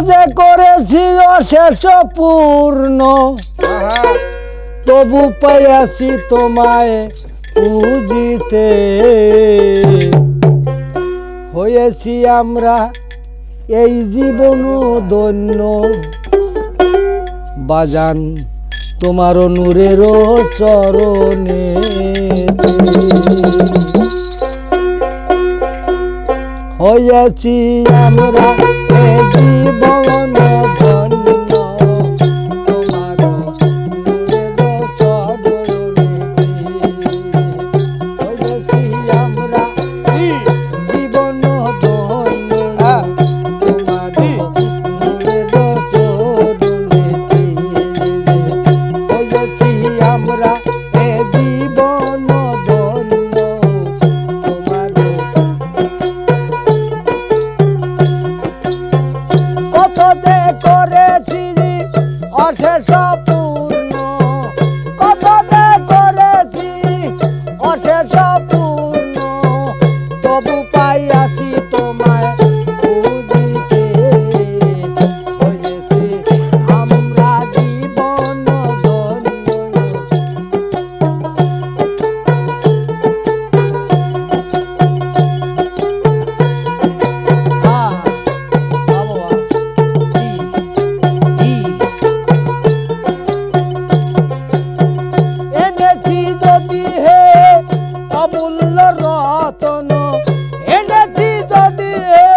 যে করেছি অশেষ পূর্ণ তবু পাইয়াছি তোমায় পুজিতে হয়েছি আমরা এই জীবন ধন্য বাজান তোমার নূরের চরণে হয়েছি আমরা এই জীবন ধন্য তোমার নূরের চরণে হয়েছি আমরা জীবন ধন্য তোমার নূরের চরণে হয়েছি আমরা এই জীবন ধন্য তোমার কত দে করেছি অশেষ পূর্ণ কত দে করেছি অশেষ পূর্ণ তবু পাইয়াছি তোমায় পুজিতে হয়েছি আমরা জীবন ধন্য এনেছি যদি হে অমূল্য রতন এনেছি যদি হে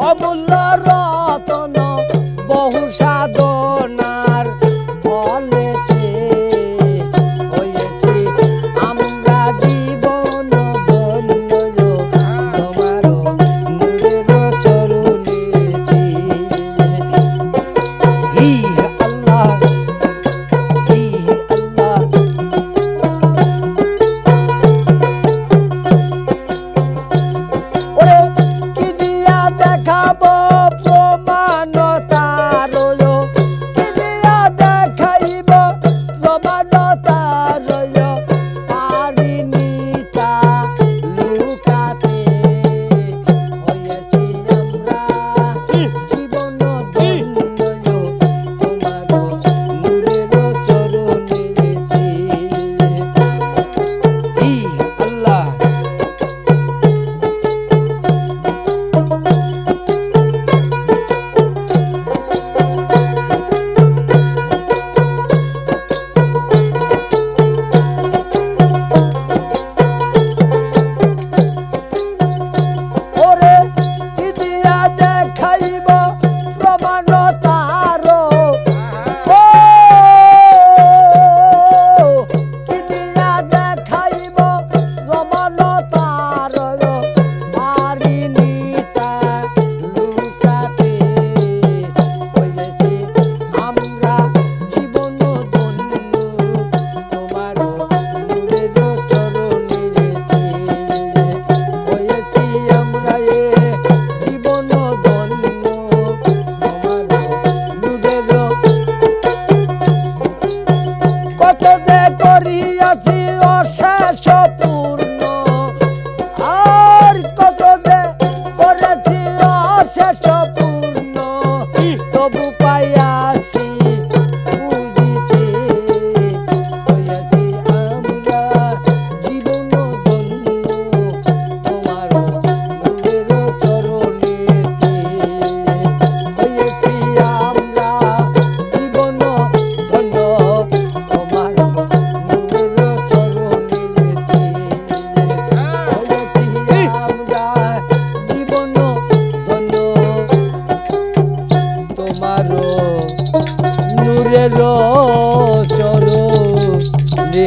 অমূল্য রতন বহু সাধনার ফলেতে হয়েছি আমরা জীবন ধন্য তোমার নূরের চরণেতে হি আল্লাহ হি আল্লাহ ওরে কি দিয়া দেখাবো প্রমাণ তার কি দিয়া দেখাইব প্রমাণ তার পারিনি তা লুকাতে হয়েছি আমরা জীবন ধন্য তোমার নূরের চরণেতে হি আল্লাহ ওরে কি দিয়া দেখাইব প্রমাণ তার ও কি দিয়া দেখাইব প্রমাণ তার পারিনি তা লুকাতে হয়েছি আমরা জীবন ধন্য তোমার নূরের চরণেতে হয়েছি আমরা জীবন ধন্য তোমার নূরের কত দে করিয়াছি অশেষ পূর্ণ আর কত দে করেছি অশেষ পূর্ণ তবু পাইয়াছি পুজিতে হয়েছি আমরা জীবন ধন্য তোমার নূরের চরণেতে হয়েছি আমরা জীবন ধন্য তোমার নূরের চরণেতে হয়েছি আমরা জীবন ধন্য তোমার নূরের চরণেতে